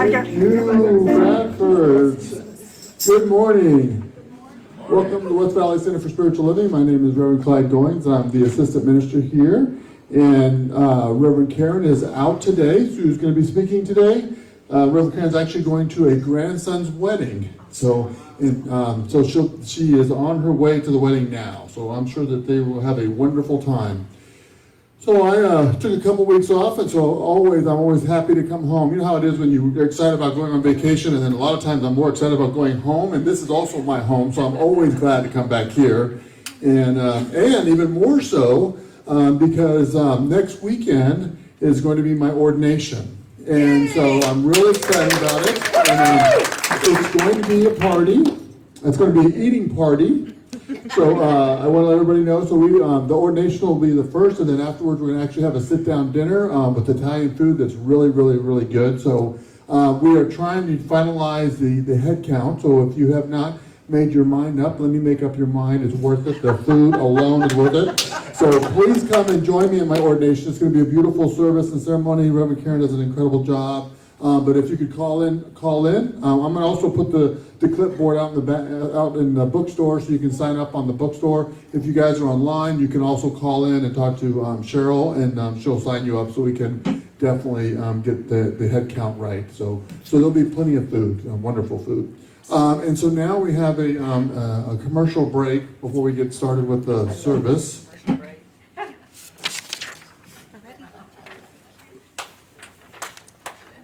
Thank you, Bradford. Good morning. Welcome to the West Valley Center for Spiritual Living. My name is Reverend Clyde Goings. I'm the assistant minister here. And Reverend Karen is out today. She's going to be speaking today. Reverend Karen's actually going to a grandson's wedding. So she is on her way to the wedding now. So I'm sure that they will have a wonderful time. So I took a couple weeks off, and so I'm always happy to come home. You know how it is when you're excited about going on vacation, and then a lot of times I'm more excited about going home, and this is also my home, so I'm always glad to come back here. And even more so, because next weekend is going to be my ordination. And so I'm really excited about it. And it's going to be a party. It's going to be an eating party. So I want to let everybody know, so the ordination will be the first, and then afterwards we're going to actually have a sit-down dinner with Italian food that's really, really, really good. So we are trying to finalize the head count, so if you have not made your mind up, let me make up your mind. It's worth it. The food alone is worth it. So please come and join me in my ordination. It's going to be a beautiful service and ceremony. Reverend Karen does an incredible job. But if you could call in. I'm going to also put the clipboard out in the bookstore, so you can sign up on the bookstore. If you guys are online, you can also call in and talk to Cheryl, and she'll sign you up so we can definitely get the head count right. So there'll be plenty of food, wonderful food. And so now we have a commercial break before we get started with the service.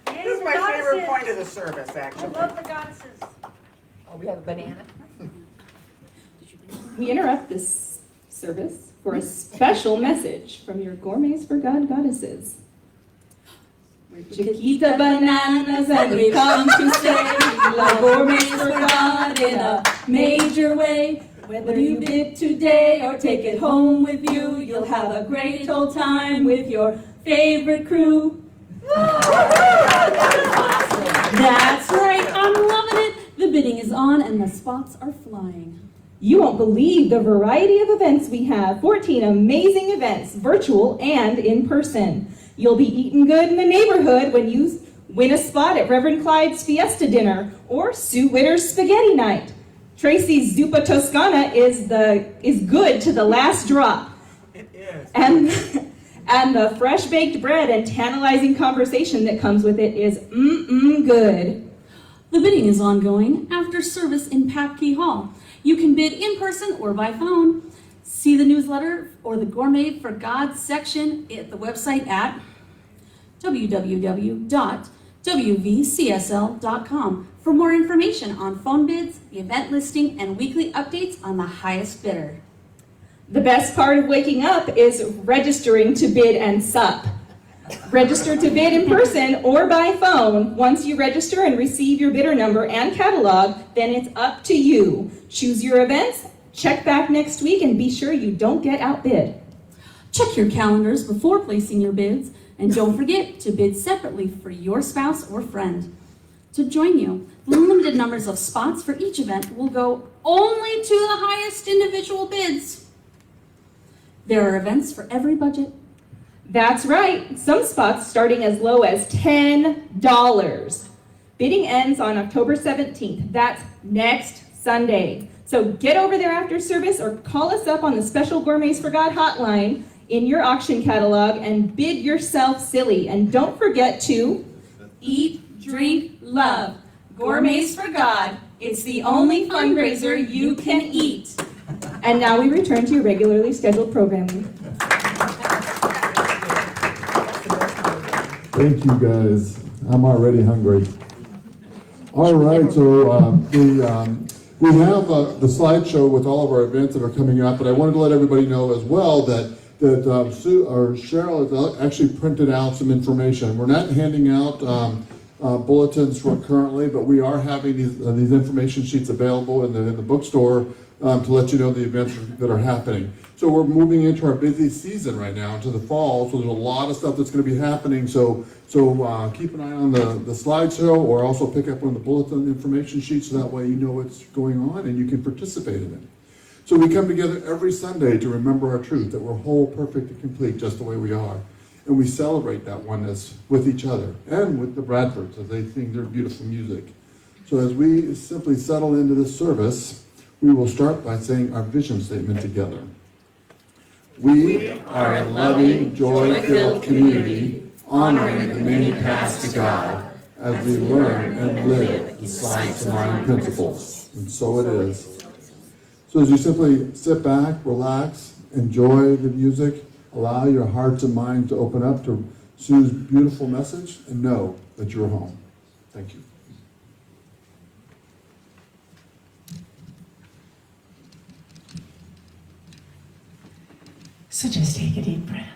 This is my favorite point of the service, actually. I love the goddesses. Oh, we have a banana? We interrupt this service for a special message from your Gourmets for God goddesses. We're Chiquita Bananas, and we come to say, love Gourmets for God in a major way. Whether you bid today or take it home with you, you'll have a great old time with your favorite crew. That's right, I'm loving it. The bidding is on and the spots are flying. You won't believe the variety of events we have. 14 amazing events, virtual and in person. You'll be eating good in the neighborhood when you win a spot at Reverend Clyde's Fiesta Dinner or Sue Witter's Spaghetti Night. Tracy's Zuppa Toscana is good to the last drop. It is. And the fresh-baked bread and tantalizing conversation that comes with it is good. The bidding is ongoing after service in Patkey Hall. You can bid in person or by phone. See the newsletter or the Gourmet for God section at the website at www.wvcsl.com for more information on phone bids, the event listing, and weekly updates on the highest bidder. The best part of waking up is registering to bid and sup. Register to bid in person or by phone. Once you register and receive your bidder number and catalog, then it's up to you. Choose your events, check back next week, and be sure you don't get outbid. Check your calendars before placing your bids, and don't forget to bid separately for your spouse or friend. To join you, the limited numbers of spots for each event will go only to the highest individual bids. There are events for every budget. That's right, some spots starting as low as $10. Bidding ends on October 17th. That's next Sunday. So get over there after service or call us up on the special Gourmets for God hotline in your auction catalog and bid yourself silly. And don't forget to Eat, drink, love. Gourmets for God. It's the only fundraiser you can eat. And now we return to your regularly scheduled programming. Thank you, guys. I'm already hungry. All right, so we have the slideshow with all of our events that are coming up, but I wanted to let everybody know as well that Sue or Cheryl has actually printed out some information. We're not handing out bulletins currently, but we are having these information sheets available in the bookstore to let you know the events that are happening. So we're moving into our busy season right now, into the fall, so there's a lot of stuff that's going to be happening. So keep an eye on the slideshow, or also pick up on the bulletin information sheet, so that way you know what's going on and you can participate in it. So we come together every Sunday to remember our truth, that we're whole, perfect, and complete just the way we are. and we celebrate that oneness with each other and with the Bradfords as they sing their beautiful music. So as we simply settle into this service, we will start by saying our vision statement together. We are a loving, joy-filled community, honoring the many paths to God as we learn and live the science of mind principles. And so it is. So as you simply sit back, relax, enjoy the music, allow your hearts and mind to open up to Sue's beautiful message, and know that you're home. Thank you. So just take a deep breath.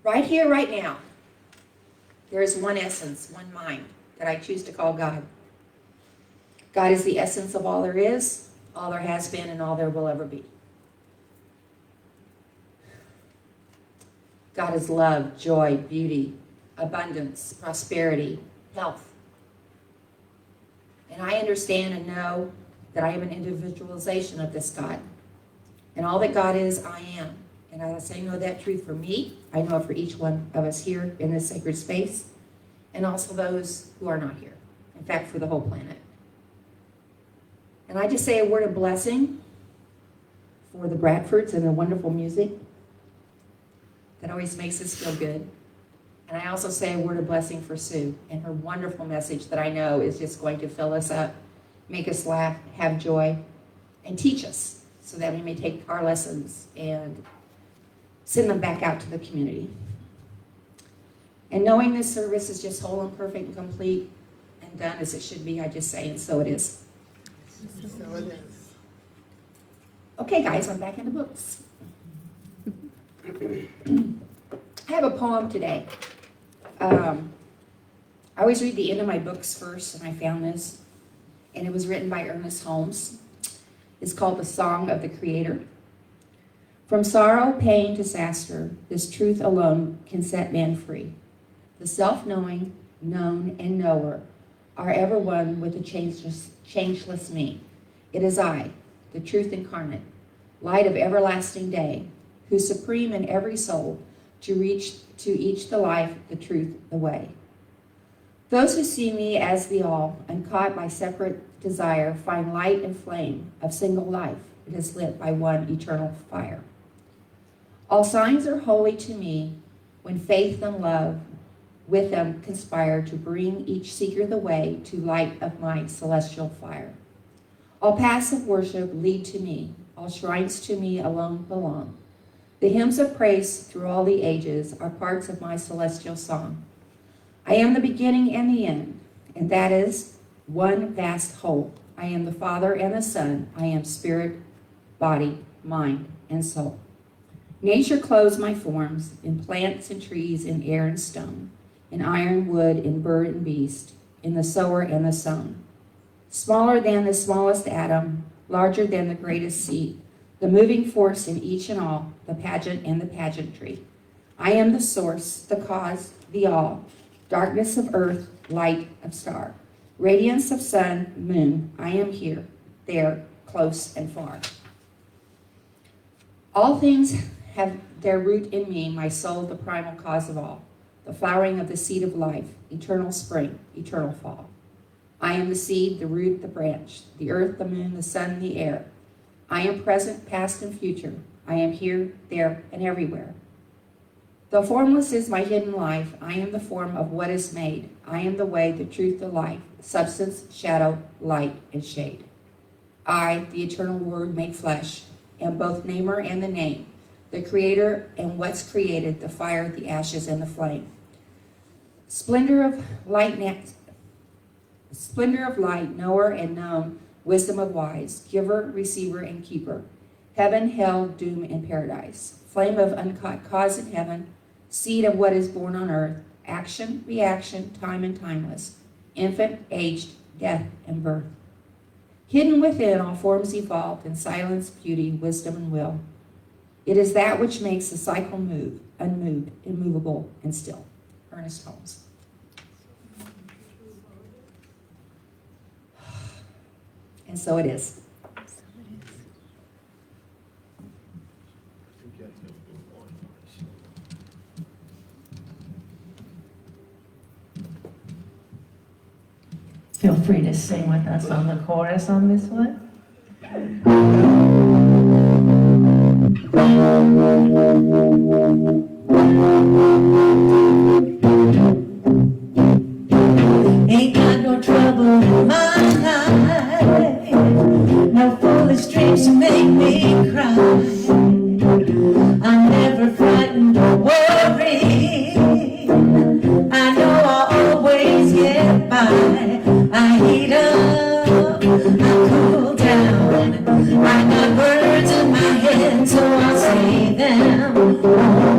Right here, right now, there is one essence, one mind that I choose to call God. God is the essence of all there is, all there has been, and all there will ever be. God is love, joy, beauty, abundance, prosperity, health. And I understand and know that I am an individualization of this God. And all that God is, I am. And as I know that truth for me, I know it for each one of us here in this sacred space, and also those who are not here. In fact, for the whole planet. And I just say a word of blessing for the Bradfords and the wonderful music that always makes us feel good. And I also say a word of blessing for Sue and her wonderful message that I know is just going to fill us up, make us laugh, have joy, and teach us so that we may take our lessons and send them back out to the community. And knowing this service is just whole and perfect and complete and done as it should be, I just say, and so it is. Okay, guys, I'm back in the books. I have a poem today. I always read the end of my books first, and I found this. And it was written by Ernest Holmes. It's called The Song of the Creator. From sorrow, pain, disaster, this truth alone can set man free. The self-knowing, known, and knower are ever one with the changeless me. It is I, the truth incarnate, light of everlasting day, who supreme in every soul, to each the life, the truth, the way. Those who see me as the all, uncaught by separate desire, find light and flame of single life. It is lit by one eternal fire. All signs are holy to me when faith and love with them conspire to bring each seeker the way to light of my celestial fire. All paths of worship lead to me. All shrines to me alone belong. The hymns of praise through all the ages are parts of my celestial song. I am the beginning and the end, and that is one vast whole. I am the Father and the Son. I am spirit, body, mind, and soul. Nature clothes my forms in plants and trees, in air and stone, in iron, wood, in bird and beast, in the sower and the sown. Smaller than the smallest atom, larger than the greatest seed, the moving force in each and all, the pageant and the pageantry. I am the source, the cause, the all, darkness of earth, light of star, radiance of sun, moon. I am here, there, close and far. All things have their root in me, my soul, the primal cause of all, the flowering of the seed of life, eternal spring, eternal fall. I am the seed, the root, the branch, the earth, the moon, the sun, the air. I am present, past, and future. I am here, there, and everywhere. Though formless is my hidden life, I am the form of what is made. I am the way, the truth, the life, substance, shadow, light, and shade. I, the eternal word made flesh, am both namer and the name, the creator and what's created, the fire, the ashes, and the flame. Splendor of light, knower and known, wisdom of wise, giver, receiver, and keeper, heaven, hell, doom, and paradise, flame of uncaught cause in heaven, seed of what is born on earth, action, reaction, time and timeless, infant, aged, death, and birth. Hidden within all forms evolved in silence, beauty, wisdom, and will. It is that which makes the cycle move, unmoved, immovable, and still. Ernest Holmes. And so it is. Feel free to sing with us on the chorus on this one. Ain't got no trouble in my life, no foolish dreams to make me cry. I'm never frightened or worried, I know I'll always get by. I heat up, I cool down, I got words in my head so I'll say them.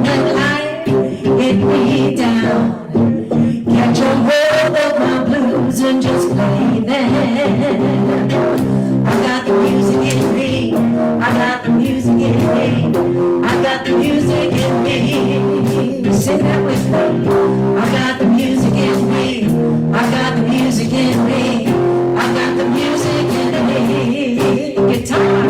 When life hit me down, catch a hold of my blues and just play them. I got the music in me, I got the music in me, I got the music in me. Sing that with me. I got the music in me, I got the music in me, I got the music in me. Guitar.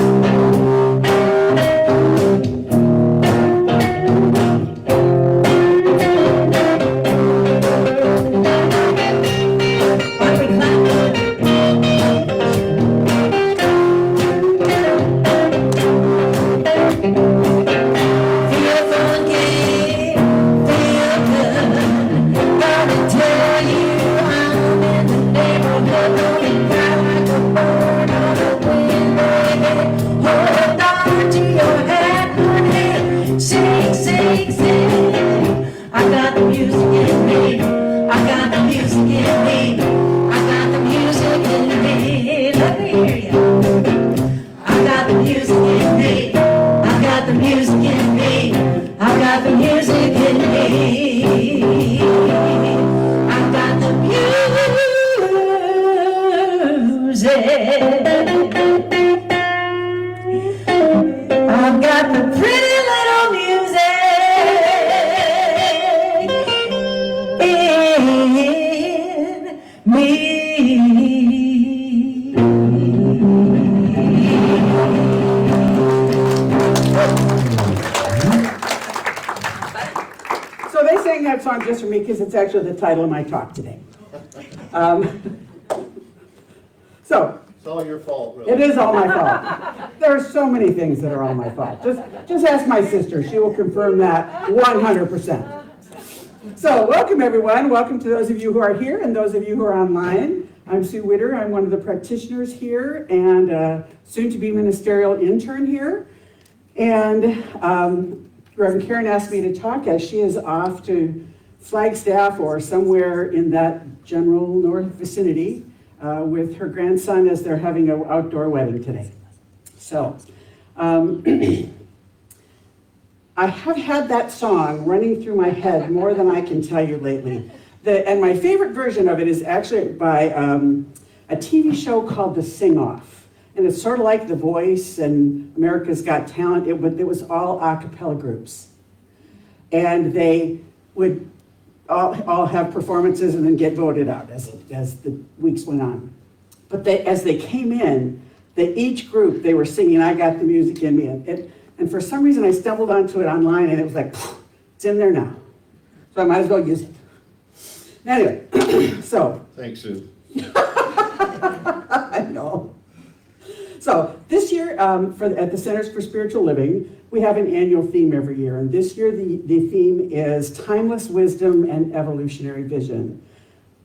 I've got the pretty little music in me. song just for me because it's actually the title of my talk today. So, It's all your fault, really. it is all my fault. There are so many things that are all my fault. Just ask my sister. She will confirm that 100%. So, welcome everyone. Welcome to those of you who are here and those of you who are online. I'm Sue Witter. I'm one of the practitioners here and soon-to-be ministerial intern here. And Reverend Karen asked me to talk as she is off to Flagstaff or somewhere in that general north vicinity with her grandson as they're having an outdoor wedding today. So, I have had that song running through my head more than I can tell you lately. And my favorite version of it is actually by a TV show called The Sing-Off. And it's sort of like The Voice and America's Got Talent. It was all a cappella groups. And they would all have performances and then get voted out as the weeks went on. But as they came in, each group, they were singing, I Got the Music in Me. And for some reason, I stumbled onto it online, and it was like, it's in there now. So I might as well use it. Anyway, so. Thanks, Sue. I know. So this year, at the Centers for Spiritual Living, we have an annual theme every year. And this year, the theme is Timeless Wisdom and Evolutionary Vision.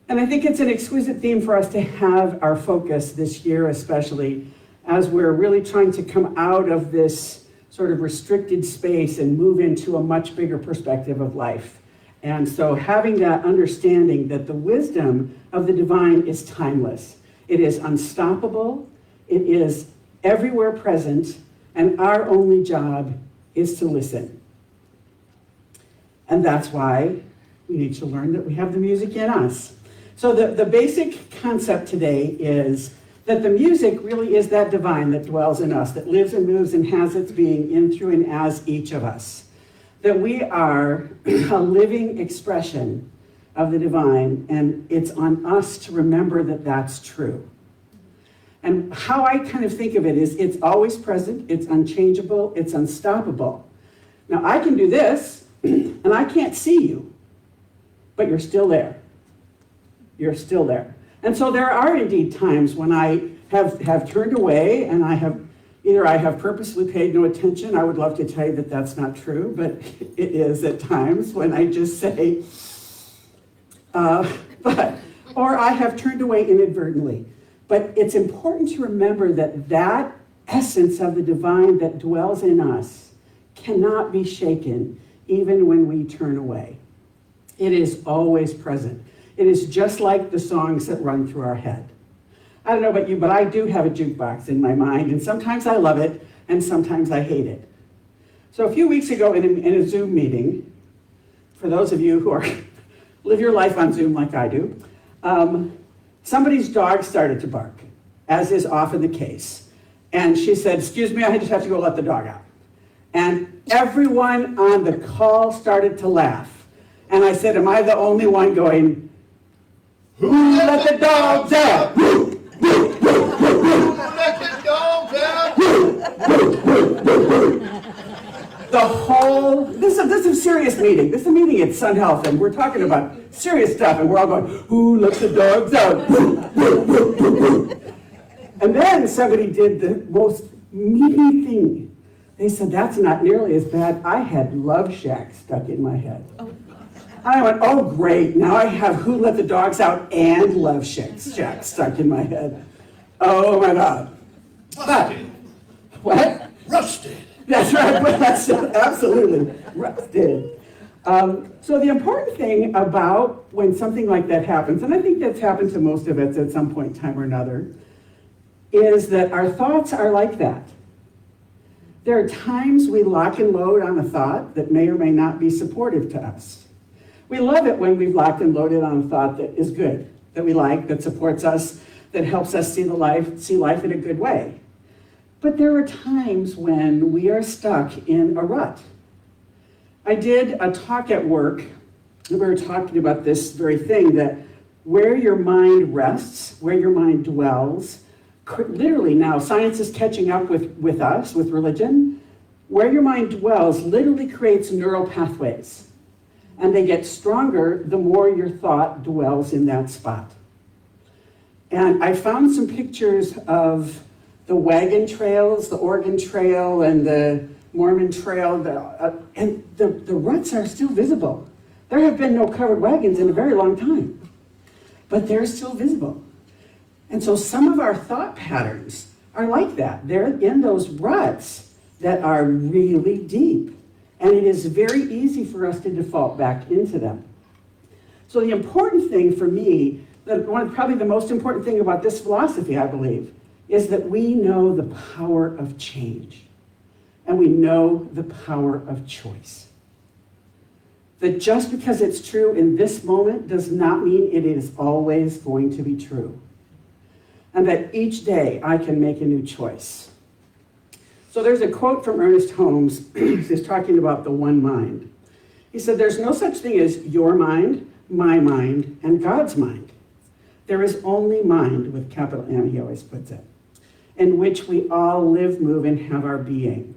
And I think it's an exquisite theme for us to have our focus this year, especially as we're really trying to come out of this sort of restricted space and move into a much bigger perspective of life. And so having that understanding that the wisdom of the divine is timeless. It is unstoppable. It is everywhere present. And our only job is to listen. And that's why we need to learn that we have the music in us. So the basic concept today is that the music really is that divine that dwells in us, that lives and moves and has its being in, through, and as each of us. That we are a living expression of the divine, and it's on us to remember that that's true. And how I kind of think of it is it's always present, it's unchangeable, it's unstoppable. Now I can do this, and I can't see you, but you're still there. You're still there. And so there are indeed times when I have turned away and I have purposely paid no attention. I would love to tell you that that's not true, but it is at times when I just say, or I have turned away inadvertently. But it's important to remember that essence of the divine that dwells in us cannot be shaken even when we turn away. It is always present. It is just like the songs that run through our head. I don't know about you, but I do have a jukebox in my mind, and sometimes I love it, and sometimes I hate it. So a few weeks ago in a Zoom meeting, for those of you who live your life on Zoom like I do, somebody's dog started to bark, as is often the case. And she said, excuse me, I just have to go let the dog out. And everyone on the call started to laugh. And I said, am I the only one going, who let the dogs out? Who let the dogs out? The whole, this is a serious meeting. This is a meeting at Sun Health, and we're talking about serious stuff, and we're all going, who let the dogs out? And then somebody did the most meaty thing. They said, that's not nearly as bad. I had Love Shack stuck in my head. I went, oh great, now I have Who Let the Dogs Out and Love Shack stuck in my head. Oh my God. Rusted. What? Rusted. That's right, but that's absolutely rusted. So the important thing about when something like that happens, and I think that's happened to most of us at some point in time or another, is that our thoughts are like that. There are times we lock and load on a thought that may or may not be supportive to us. We love it when we've locked and loaded on a thought that is good, that we like, that supports us, that helps us see life in a good way. But there are times when we are stuck in a rut. I did a talk at work, and we were talking about this very thing, that where your mind rests, where your mind dwells, literally now, science is catching up with us, with religion, where your mind dwells literally creates neural pathways. And they get stronger the more your thought dwells in that spot. And I found some pictures of the wagon trails, the Oregon Trail and the Mormon Trail, and the ruts are still visible. There have been no covered wagons in a very long time, but they're still visible. And so some of our thought patterns are like that. They're in those ruts that are really deep. And it is very easy for us to default back into them. So the important thing for me, probably the most important thing about this philosophy, I believe, is that we know the power of change. And we know the power of choice. That just because it's true in this moment does not mean it is always going to be true. And that each day I can make a new choice. So there's a quote from Ernest Holmes. He's talking about the one mind. He said, "There's no such thing as your mind, my mind, and God's mind. There is only mind," with capital M, he always puts it, "in which we all live, move, and have our being."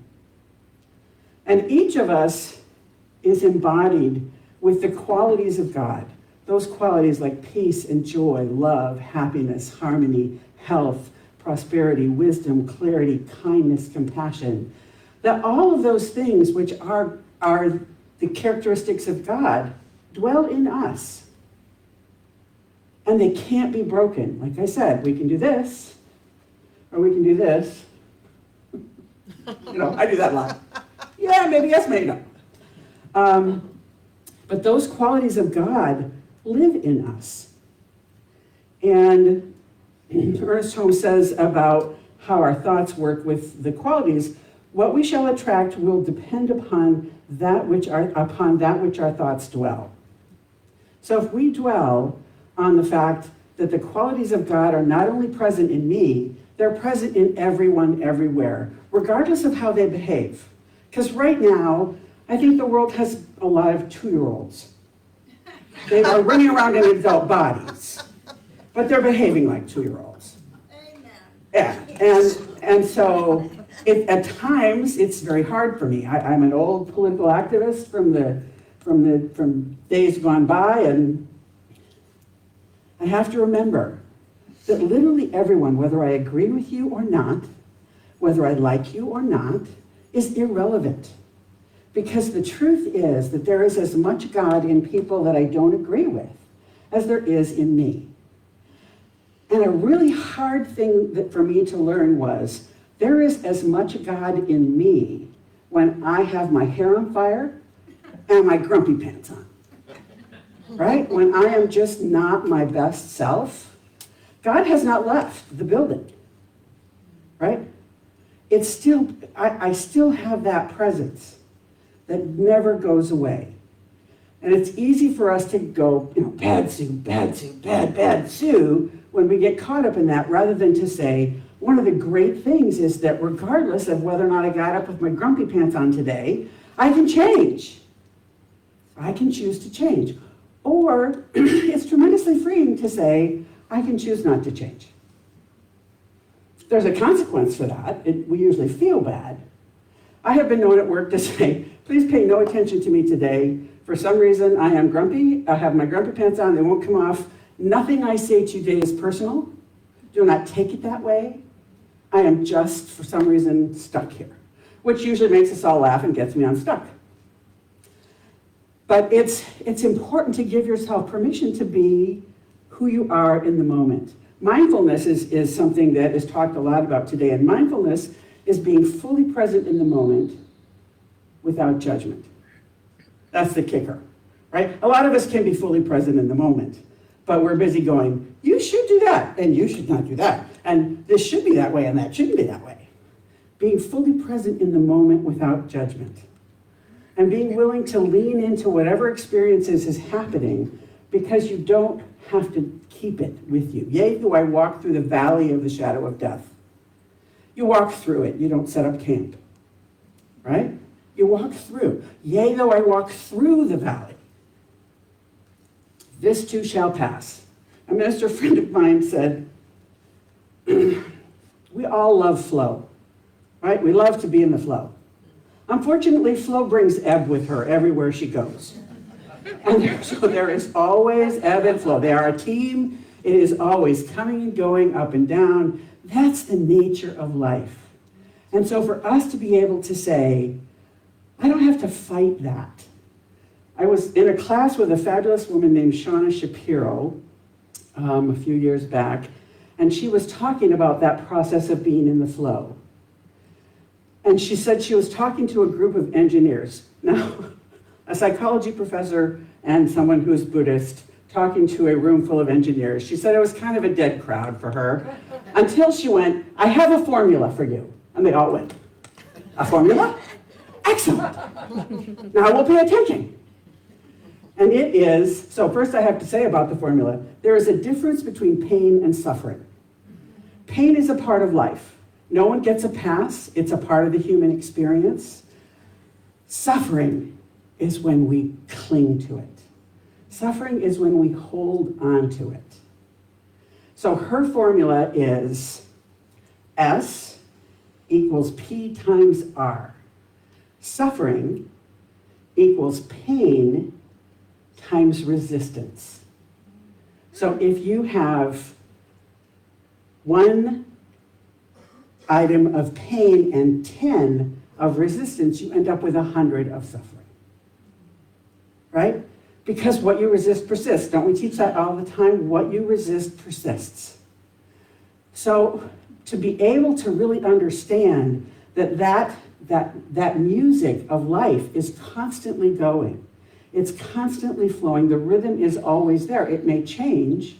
And each of us is embodied with the qualities of God. Those qualities like peace and joy, love, happiness, harmony, health, prosperity, wisdom, clarity, kindness, compassion. That all of those things which are the characteristics of God dwell in us. And they can't be broken. Like I said, we can do this, or we can do this. I do that a lot. Yeah, maybe yes, maybe no. But those qualities of God live in us. And Ernest Holmes says about how our thoughts work with the qualities, what we shall attract will depend upon that which our thoughts dwell. So if we dwell on the fact that the qualities of God are not only present in me, they're present in everyone, everywhere, regardless of how they behave. Because right now, I think the world has a lot of 2-year-olds. They are running around in adult bodies, but they're behaving like 2-year-olds. Yeah, and so at times it's very hard for me. I'm an old political activist from days gone by, and I have to remember that literally everyone, whether I agree with you or not, whether I like you or not, is irrelevant. Because the truth is that there is as much God in people that I don't agree with as there is in me. And a really hard thing for me to learn was there is as much God in me when I have my hair on fire and my grumpy pants on. Right? When I am just not my best self, God has not left the building. Right? It's still, I still have that presence that never goes away. And it's easy for us to go, bad Sue, bad Sue, bad Sue, when we get caught up in that, rather than to say, one of the great things is that regardless of whether or not I got up with my grumpy pants on today, I can change. I can choose to change. Or it's tremendously freeing to say, I can choose not to change. There's a consequence for that. We usually feel bad. I have been known at work to say, please pay no attention to me today. For some reason, I am grumpy. I have my grumpy pants on. They won't come off. Nothing I say today is personal. Do not take it that way. I am just, for some reason, stuck here, which usually makes us all laugh and gets me unstuck. But it's important to give yourself permission to be who you are in the moment. Mindfulness is something that is talked a lot about today, and mindfulness is being fully present in the moment without judgment. That's the kicker, right? A lot of us can be fully present in the moment, but we're busy going, you should do that, and you should not do that, and this should be that way, and that shouldn't be that way. Being fully present in the moment without judgment, and being willing to lean into whatever experiences is happening, because you don't have to keep it with you. Yea, though I walk through the valley of the shadow of death. You walk through it, you don't set up camp, right? You walk through. Yea, though I walk through the valley, this too shall pass. A minister friend of mine said, we all love flow, right? We love to be in the flow. Unfortunately, flow brings ebb with her everywhere she goes. So there is always ebb and flow. They are a team. It is always coming and going, up and down. That's the nature of life. And so for us to be able to say, I don't have to fight that. I was in a class with a fabulous woman named Shauna Shapiro a few years back, and she was talking about that process of being in the flow. And she said she was talking to a group of engineers. Now, a psychology professor and someone who's Buddhist talking to a room full of engineers. She said it was kind of a dead crowd for her until she went, I have a formula for you. And they all went, a formula? Excellent. Now we'll pay attention. And it is, so first I have to say about the formula, there is a difference between pain and suffering. Pain is a part of life. No one gets a pass. It's a part of the human experience. Suffering is when we cling to it. Suffering is when we hold on to it. So her formula is S equals P times R. Suffering equals pain times resistance. So if you have one item of pain and 10 of resistance, you end up with 100 of suffering. Right? Because what you resist persists. Don't we teach that all the time? What you resist persists. So to be able to really understand that music of life is constantly going. It's constantly flowing. The rhythm is always there. It may change.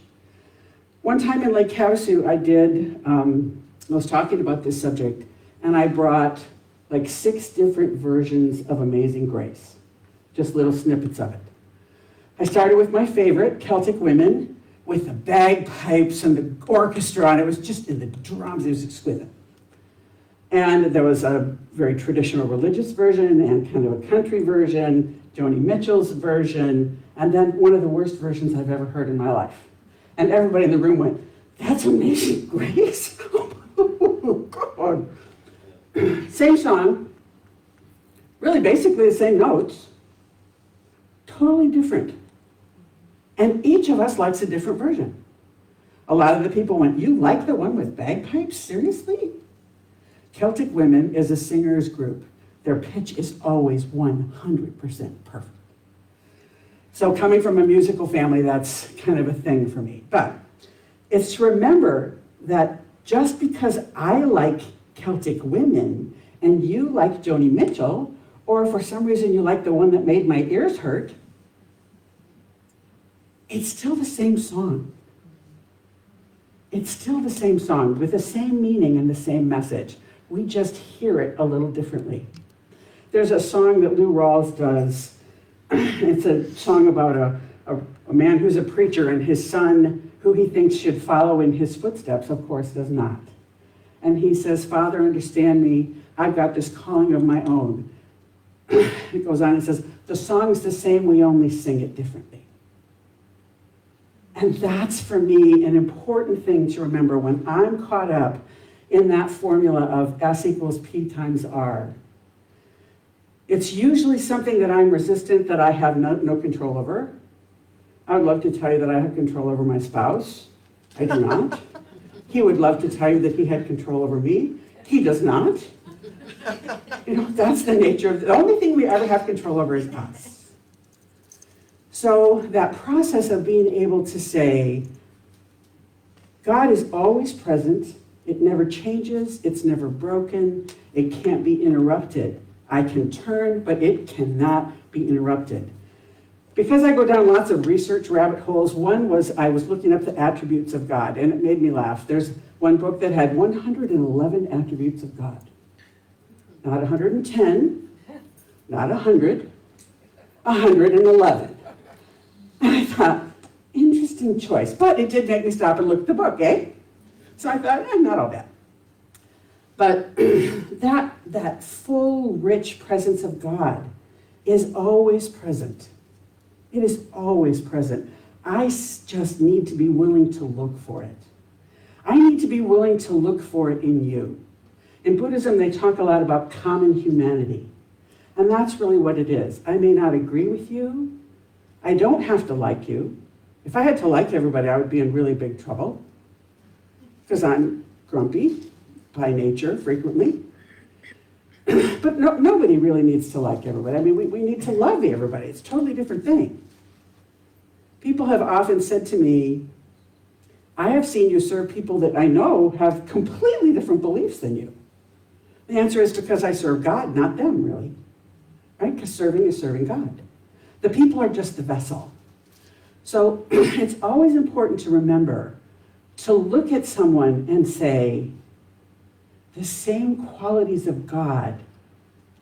One time in Lake Havasu, I was talking about this subject, and I brought like 6 different versions of Amazing Grace, just little snippets of it. I started with my favorite, Celtic Women, with the bagpipes and the orchestra, and it was just in the drums, it was exquisite. And there was a very traditional religious version and kind of a country version, Joni Mitchell's version, and then one of the worst versions I've ever heard in my life. And everybody in the room went, that's Amazing Grace? Oh, God. Same song, really basically the same notes, totally different. And each of us likes a different version. A lot of the people went, you like the one with bagpipes? Seriously? Celtic Women is a singer's group. Their pitch is always 100% perfect. So coming from a musical family, that's kind of a thing for me. But it's to remember that just because I like Celtic Women and you like Joni Mitchell, or for some reason you like the one that made my ears hurt, it's still the same song. It's still the same song with the same meaning and the same message. We just hear it a little differently. There's a song that Lou Rawls does. It's a song about a man who's a preacher, and his son, who he thinks should follow in his footsteps, of course does not. And he says, Father, understand me. I've got this calling of my own. It goes on and says, the song's the same, we only sing it differently. And that's, for me, an important thing to remember when I'm caught up in that formula of S equals P times R. It's usually something that I'm resistant, that I have no control over. I would love to tell you that I have control over my spouse. I do not. He would love to tell you that he had control over me. He does not. You know, that's the nature of the only thing we ever have control over is us. So that process of being able to say, God is always present. It never changes. It's never broken. It can't be interrupted. I can turn, but it cannot be interrupted. Because I go down lots of research rabbit holes, one was I was looking up the attributes of God, and it made me laugh. There's one book that had 111 attributes of God. Not 110, not 100, 111. And I thought, interesting choice. But it did make me stop and look at the book, eh? So I thought, not all bad. But that full, rich presence of God is always present. It is always present. I just need to be willing to look for it. I need to be willing to look for it in you. In Buddhism, they talk a lot about common humanity. And that's really what it is. I may not agree with you, I don't have to like you. If I had to like everybody, I would be in really big trouble because I'm grumpy by nature frequently. But nobody really needs to like everybody. I mean, we need to love everybody. It's a totally different thing. People have often said to me, I have seen you serve people that I know have completely different beliefs than you. The answer is because I serve God, not them, really. Right? Because serving is serving God. The people are just the vessel. So it's always important to remember to look at someone and say, the same qualities of God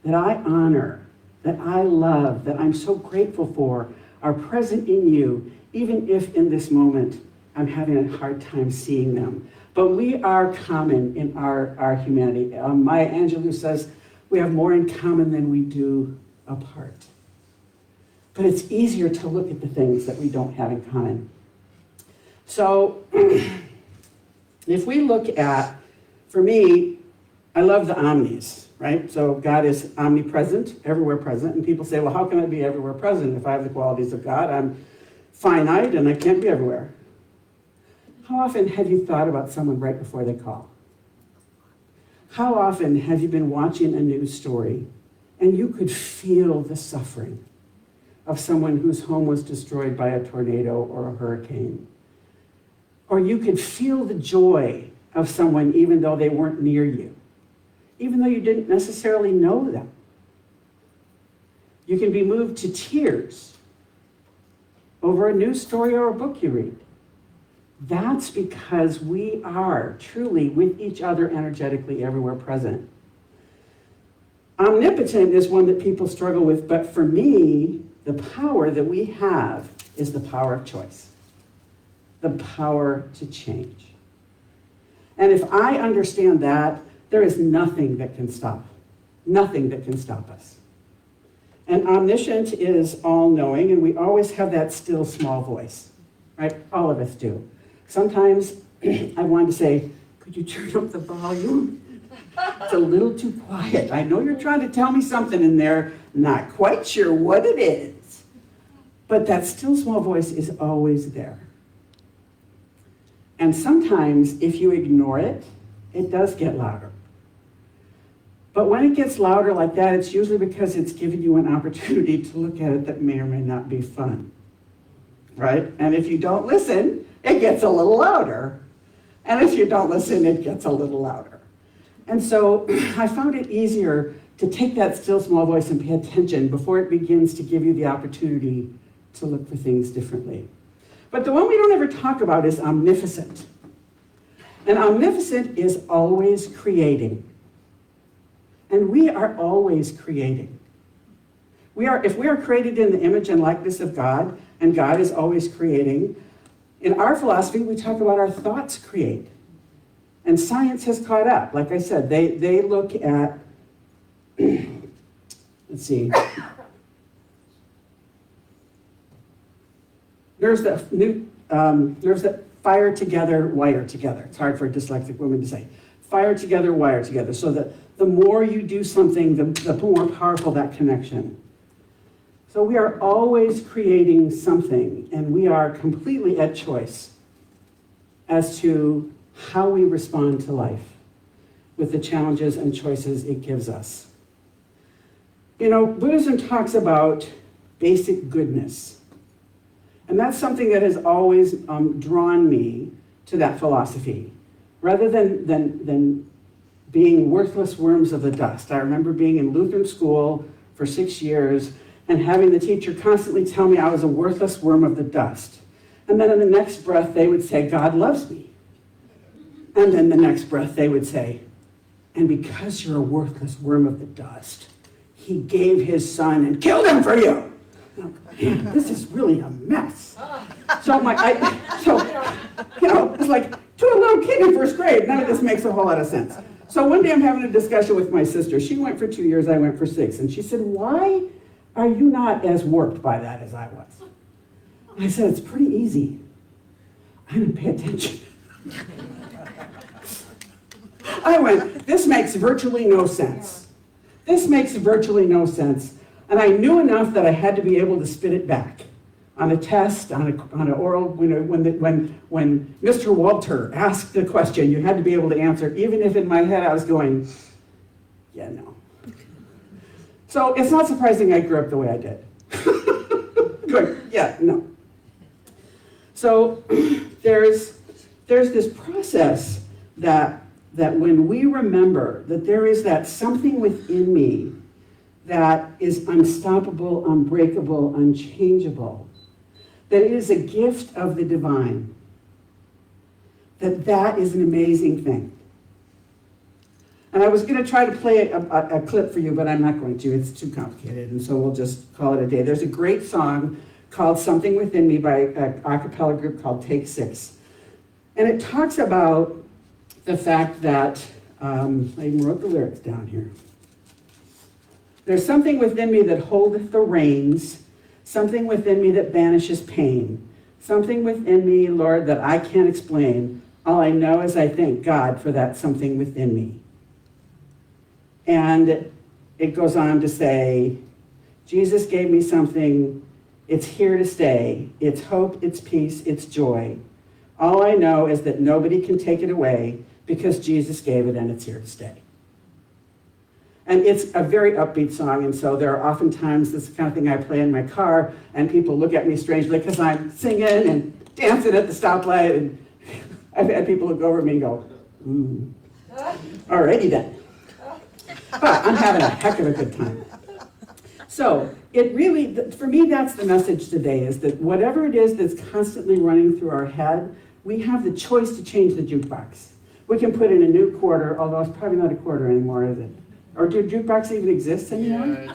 that I honor, that I love, that I'm so grateful for, are present in you, even if in this moment I'm having a hard time seeing them. But we are common in our humanity. Maya Angelou says we have more in common than we do apart. But it's easier to look at the things that we don't have in common. So if we look at, for me, I love the omnis, right? So God is omnipresent, everywhere present. And people say, well, how can I be everywhere present if I have the qualities of God? I'm finite and I can't be everywhere. How often have you thought about someone right before they call? How often have you been watching a news story and you could feel the suffering of someone whose home was destroyed by a tornado or a hurricane? Or you could feel the joy of someone even though they weren't near you, even though you didn't necessarily know them. You can be moved to tears over a news story or a book you read. That's because we are truly with each other energetically everywhere present. Omnipotent is one that people struggle with, but for me, the power that we have is the power of choice, the power to change. And if I understand that, there is nothing that can stop us. And omniscient is all-knowing, and we always have that still small voice, right? All of us do. Sometimes I want to say, could you turn up the volume? It's a little too quiet. I know you're trying to tell me something in there, not quite sure what it is. But that still small voice is always there. And sometimes if you ignore it, it does get louder. But when it gets louder like that, it's usually because it's giving you an opportunity to look at it that may or may not be fun, right? And if you don't listen, it gets a little louder. And if you don't listen, it gets a little louder. And so I found it easier to take that still small voice and pay attention before it begins to give you the opportunity to look for things differently. But the one we don't ever talk about is omnificent. And omnificent is always creating. And we are always creating. If we are created in the image and likeness of God, and God is always creating, in our philosophy, we talk about our thoughts create. And science has caught up. Like I said, they look at, let's see. There's the fire together, wire together. It's hard for a dyslexic woman to say. Fire together, wire together. So that the more you do something, the more powerful that connection. So we are always creating something, and we are completely at choice as to how we respond to life with the challenges and choices it gives us. You know, Buddhism talks about basic goodness. And that's something that has always drawn me to that philosophy. Rather than being worthless worms of the dust. I remember being in Lutheran school for 6 years and having the teacher constantly tell me I was a worthless worm of the dust. And then in the next breath, they would say, God loves me. And then the next breath, they would say, and because you're a worthless worm of the dust, he gave his son and killed him for you. Man, this is really a mess. So it's like to a little kid in first grade, none of this makes a whole lot of sense. So one day I'm having a discussion with my sister. She went for 2 years, I went for 6. And she said, why are you not as warped by that as I was? And I said, it's pretty easy. I didn't pay attention. I went, this makes virtually no sense. This makes virtually no sense. And I knew enough that I had to be able to spit it back. on a test, on an oral, when Mr. Walter asked the question, you had to be able to answer, even if in my head I was going, yeah, no. So it's not surprising I grew up the way I did. Going, yeah, no. So there's this process that when we remember that there is that something within me that is unstoppable, unbreakable, unchangeable, that it is a gift of the divine, that is an amazing thing. And I was going to try to play a clip for you, but I'm not going to. It's too complicated, and so we'll just call it a day. There's a great song called Something Within Me by an a cappella group called Take Six. And it talks about the fact that, I even wrote the lyrics down here. There's something within me that holdeth the reins, something within me that banishes pain, something within me, Lord, that I can't explain. All I know is I thank God for that something within me. And it goes on to say, Jesus gave me something, it's here to stay. It's hope, it's peace, it's joy. All I know is that nobody can take it away because Jesus gave it and it's here to stay. And it's a very upbeat song, and so there are often times this kind of thing I play in my car, and people look at me strangely because I'm singing and dancing at the stoplight, and I've had people look over at me and go, ooh, alrighty then. But I'm having a heck of a good time. So it really, for me, that's the message today, is that whatever it is that's constantly running through our head, we have the choice to change the jukebox. We can put in a new quarter, although it's probably not a quarter anymore, is it? Or do jukebox even exist anymore? Yeah,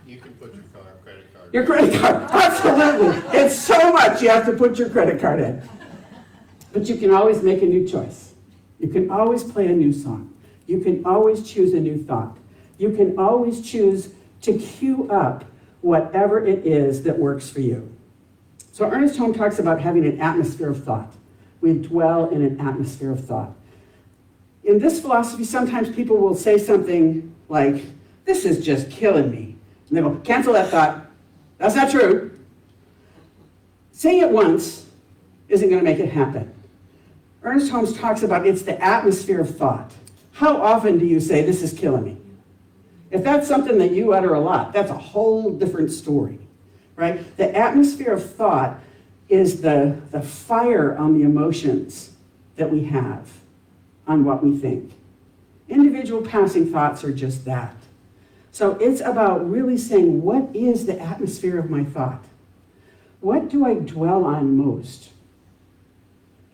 you can put your credit card. Your credit card, absolutely. It's so much you have to put your credit card in. But you can always make a new choice. You can always play a new song. You can always choose a new thought. You can always choose to cue up whatever it is that works for you. So Ernest Holmes talks about having an atmosphere of thought. We dwell in an atmosphere of thought. In this philosophy, sometimes people will say something like, this is just killing me. And they go, cancel that thought. That's not true. Saying it once isn't going to make it happen. Ernest Holmes talks about it's the atmosphere of thought. How often do you say, this is killing me? If that's something that you utter a lot, that's a whole different story, right? The atmosphere of thought is the fire on the emotions that we have on what we think. Individual passing thoughts are just that. So it's about really saying, what is the atmosphere of my thought? What do I dwell on most?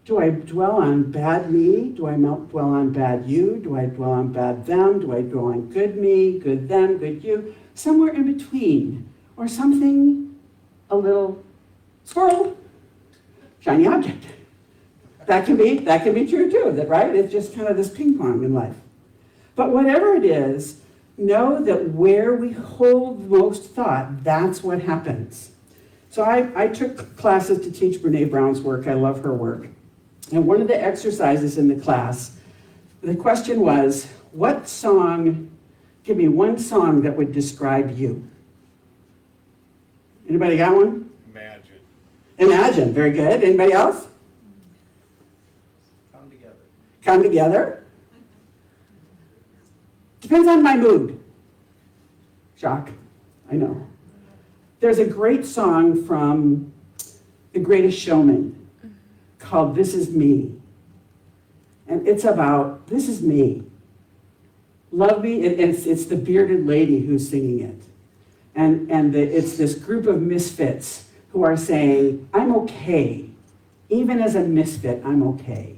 Do I dwell on bad me? Do I dwell on bad you? Do I dwell on bad them? Do I dwell on good me, good them, good you? Somewhere in between. Or something a little squirrel, shiny object. That can be true too, right? It's just kind of this ping pong in life. But whatever it is, know that where we hold most thought, that's what happens. So I took classes to teach Brene Brown's work. I love her work. And one of the exercises in the class, the question was, give me one song that would describe you. Anybody got one? Imagine. Imagine, very good. Anybody else? Come together. Come together? Depends on my mood. Shock, I know. There's a great song from The Greatest Showman called This Is Me. And it's about, this is me. Love me, it's the bearded lady who's singing it. And it's this group of misfits who are saying, I'm okay. Even as a misfit, I'm okay.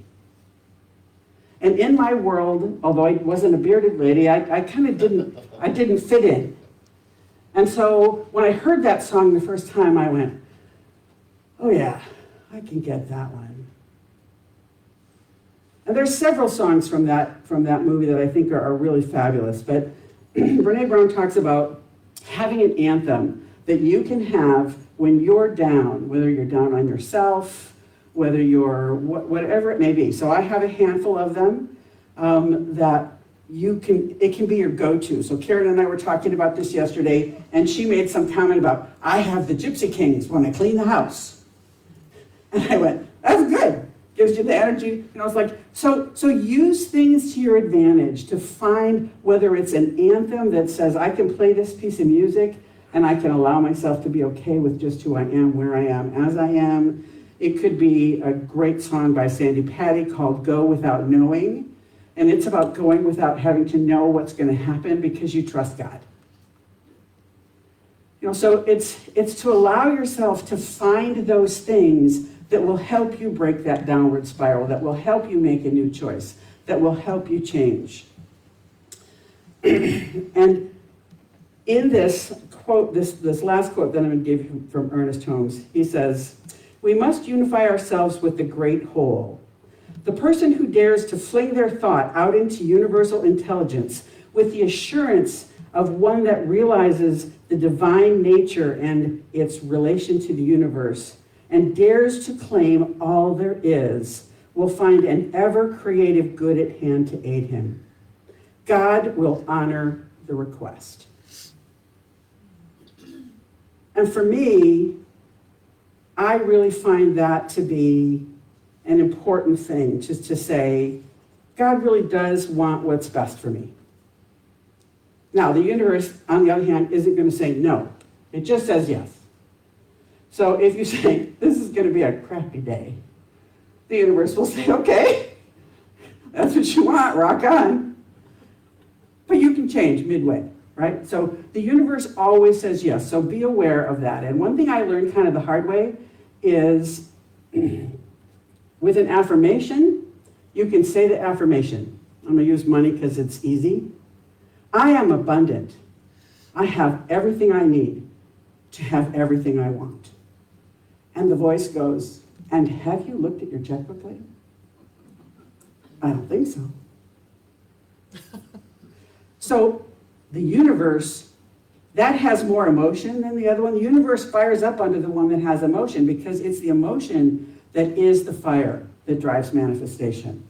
And in my world, although I wasn't a bearded lady, I kind of didn't fit in. And so when I heard that song the first time, I went, oh yeah, I can get that one. And there's several songs from that movie that I think are really fabulous. But Brene Brown talks about having an anthem that you can have when you're down, whether you're down on yourself, whether you're whatever it may be. So I have a handful of them that it can be your go-to. So Karen and I were talking about this yesterday, and she made some comment about, I have the Gypsy Kings when I clean the house. And I went, that's good. Gives you the energy. And I was like, so use things to your advantage to find whether it's an anthem that says, I can play this piece of music and I can allow myself to be okay with just who I am, where I am, as I am. It could be a great song by Sandy Patty called Go Without Knowing. And it's about going without having to know what's going to happen because you trust God. So it's to allow yourself to find those things that will help you break that downward spiral, that will help you make a new choice, that will help you change. And in this quote, this last quote that I'm going to give you from Ernest Holmes, he says, we must unify ourselves with the great whole. The person who dares to fling their thought out into universal intelligence with the assurance of one that realizes the divine nature and its relation to the universe and dares to claim all there is will find an ever-creative good at hand to aid him. God will honor the request. And for me, I really find that to be an important thing, just to say, God really does want what's best for me. Now, the universe, on the other hand, isn't going to say no. It just says yes. So if you say, this is going to be a crappy day, the universe will say, okay, that's what you want, rock on. But you can change midway, right? So the universe always says yes, so be aware of that. And one thing I learned kind of the hard way is with an affirmation, you can say the affirmation. I'm going to use money because it's easy. I am abundant. I have everything I need to have everything I want. And the voice goes, and have you looked at your checkbook lately? I don't think so. So the universe, that has more emotion than the other one. The universe fires up under the one that has emotion because it's the emotion that is the fire that drives manifestation.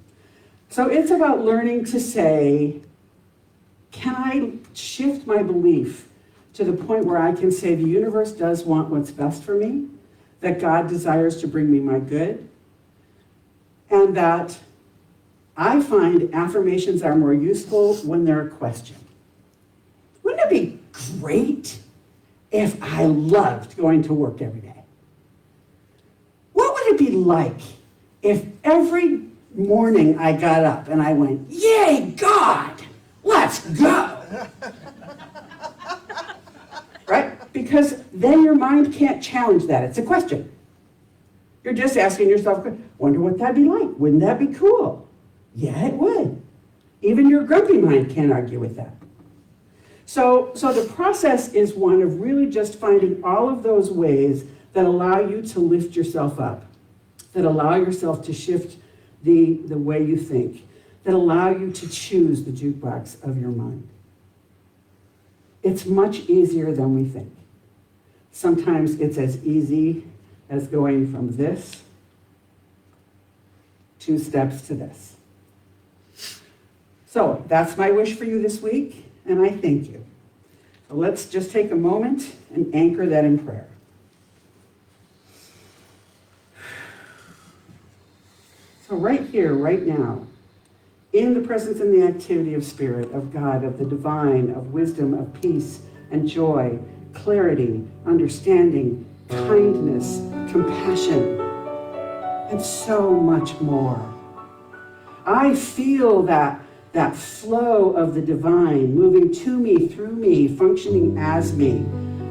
So it's about learning to say, can I shift my belief to the point where I can say the universe does want what's best for me, that God desires to bring me my good, and that I find affirmations are more useful when they're a question. Wouldn't it be great if I loved going to work every day? What would it be like if every morning I got up and I went, yay, God, let's go? Right? Because then your mind can't challenge that. It's a question. You're just asking yourself, wonder what that'd be like. Wouldn't that be cool? Yeah, it would. Even your grumpy mind can't argue with that. So the process is one of really just finding all of those ways that allow you to lift yourself up, that allow yourself to shift the way you think, that allow you to choose the jukebox of your mind. It's much easier than we think. Sometimes it's as easy as going from this 2 steps to this. So that's my wish for you this week, and I thank you. So let's just take a moment and anchor that in prayer. So right here, right now, in the presence and the activity of Spirit, of God, of the divine, of wisdom, of peace and joy, clarity, understanding, kindness, compassion, and so much more. I feel that flow of the divine moving to me, through me, functioning as me,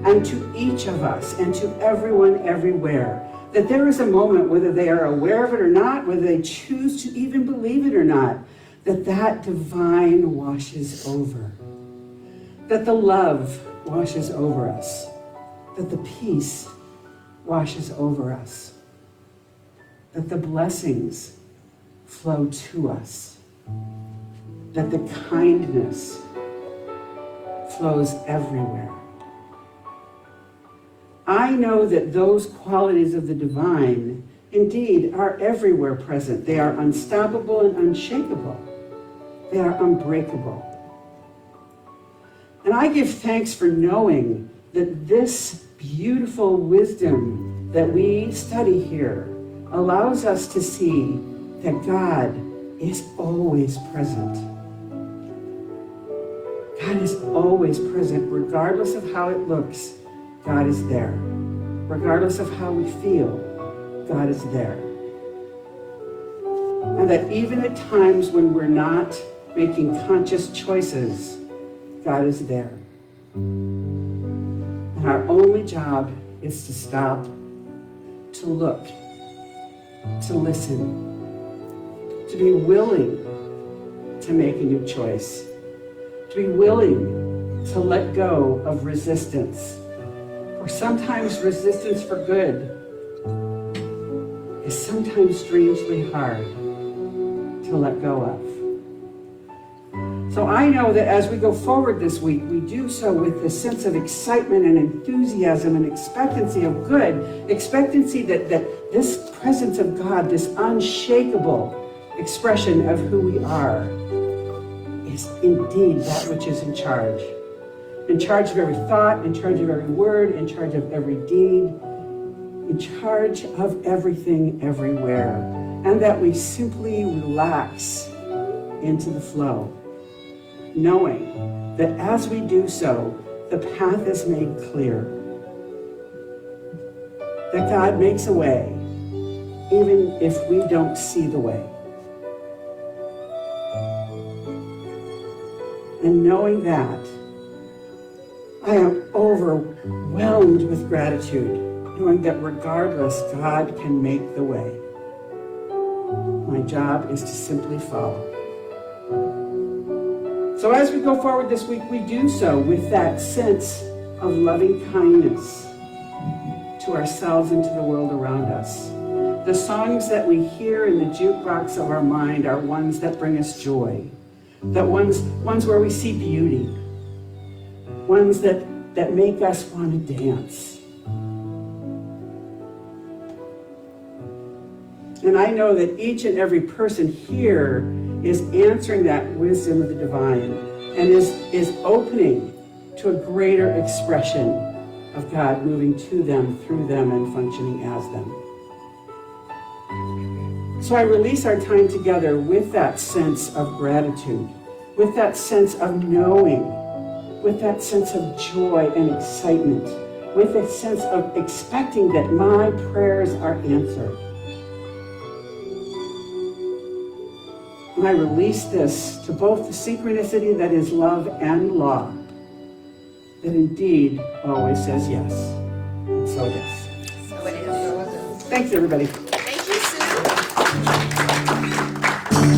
and to each of us, and to everyone everywhere, that there is a moment, whether they are aware of it or not, whether they choose to even believe it or not, that divine washes over, that the love washes over us, that the peace washes over us, that the blessings flow to us, that the kindness flows everywhere. I know that those qualities of the divine indeed are everywhere present. They are unstoppable and unshakable. They are unbreakable. And I give thanks for knowing that this beautiful wisdom that we study here allows us to see that God is always present. God is always present, regardless of how it looks. God is there. Regardless of how we feel, God is there. And that even at times when we're not making conscious choices, God is there. And our only job is to stop, to look, to listen, to be willing to make a new choice, to be willing to let go of resistance. For sometimes resistance for good is sometimes strangely hard to let go of. So I know that as we go forward this week, we do so with this sense of excitement and enthusiasm and expectancy of good, expectancy that this presence of God, this unshakable expression of who we are, is indeed that which is in charge. In charge of every thought, in charge of every word, in charge of every deed, in charge of everything everywhere. And that we simply relax into the flow, knowing that as we do so, the path is made clear. That God makes a way, even if we don't see the way. And knowing that, I am overwhelmed with gratitude, knowing that regardless, God can make the way. My job is to simply follow. So as we go forward this week, we do so with that sense of loving kindness to ourselves and to the world around us. The songs that we hear in the jukebox of our mind are ones that bring us joy, that ones where we see beauty, ones that make us want to dance. And I know that each and every person here is answering that wisdom of the divine and is opening to a greater expression of God moving to them, through them, and functioning as them. So I release our time together with that sense of gratitude, with that sense of knowing, with that sense of joy and excitement, with a sense of expecting that my prayers are answered. And I release this to both the synchronicity that is love and law, that indeed always says yes. And so it is. So it is. Thanks, everybody. Thank you, Sue.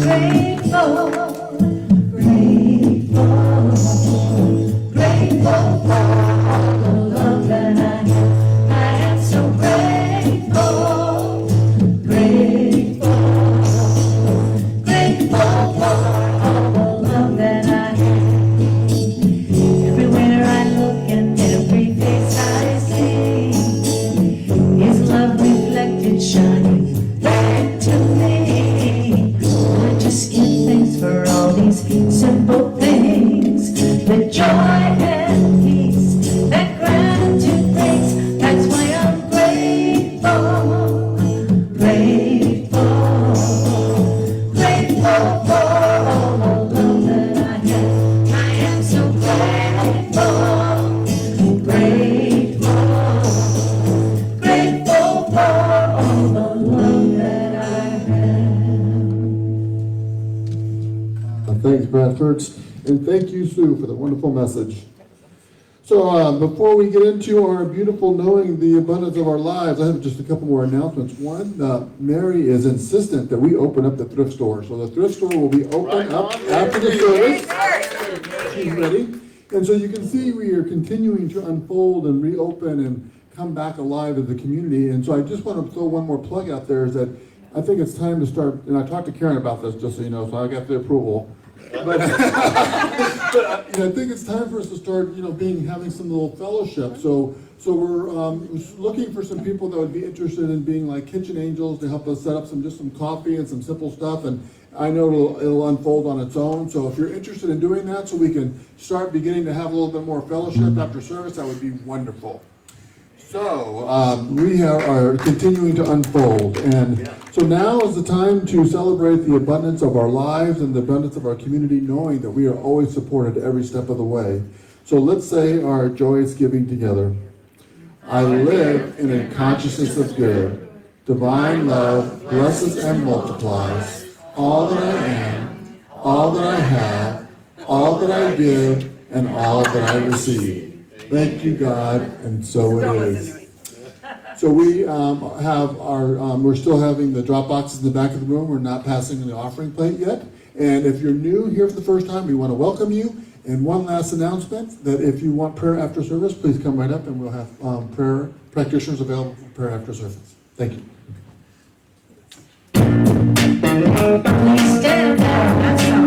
Grateful, grateful, grateful for all the love that I have. I am so grateful, grateful, grateful for all the love that I have. Everywhere I look and every face I see is love reflected, shining back to me. I just give thanks for all these simple things, the joy and peace that gratitude brings. That's why I'm grateful, grateful, grateful for all the love that I have. I am so grateful, grateful, grateful for all the love that I have. Thanks, Bradford. And thank you, Sue, for the wonderful message. So before we get into our beautiful knowing the abundance of our lives, I have just a couple more announcements. One, Mary is insistent that we open up the thrift store. So the thrift store will be open up after the service. She's ready. And so you can see we are continuing to unfold and reopen and come back alive as a community. And so I just want to throw one more plug out there is that I think it's time to start, and I talked to Karen about this, just so you know, so I got the approval. But, I think it's time for us to start, having some little fellowship. So we're looking for some people that would be interested in being like kitchen angels to help us set up some coffee and some simple stuff. And I know it'll unfold on its own. So if you're interested in doing that, so we can start beginning to have a little bit more fellowship after service, that would be wonderful. So we are continuing to unfold, and so now is the time to celebrate the abundance of our lives and the abundance of our community, knowing that we are always supported every step of the way. So let's say our joyous giving together. I live in a consciousness of good. Divine love blesses and multiplies all that I am, all that I have, all that I give, and all that I receive. Thank you, God, and so it is. So we have we're still having the drop boxes in the back of the room. We're not passing the offering plate yet. And if you're new here for the first time, we want to welcome you. And one last announcement, that if you want prayer after service, please come right up and we'll have prayer practitioners available for prayer after service. Thank you. Please stand down, that's all.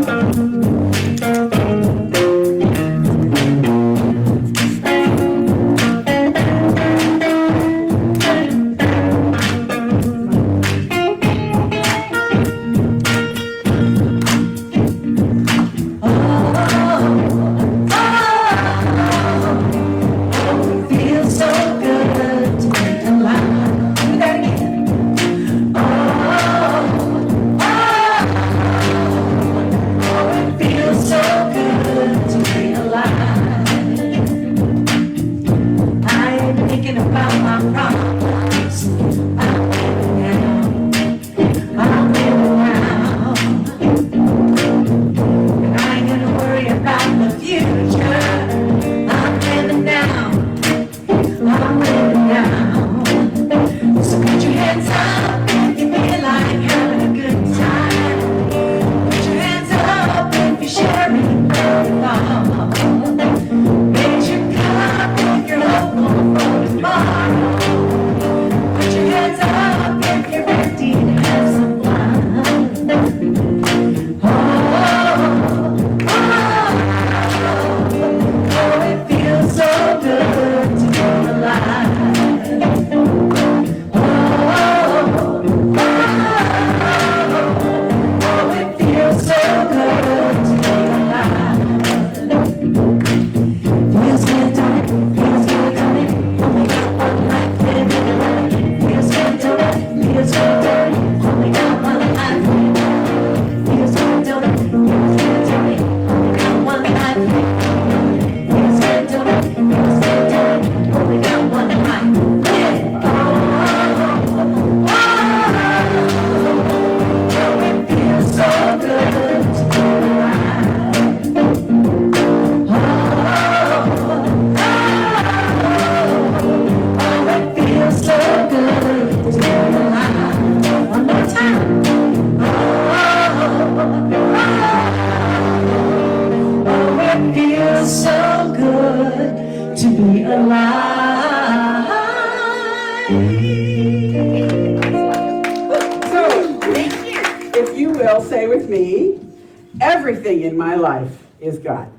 Say with me, everything in my life is God.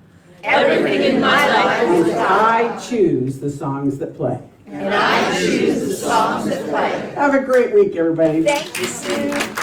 Everything in my life is And I choose the songs that play. and I choose the songs that play. Have a great week, everybody. Thank you, Sue.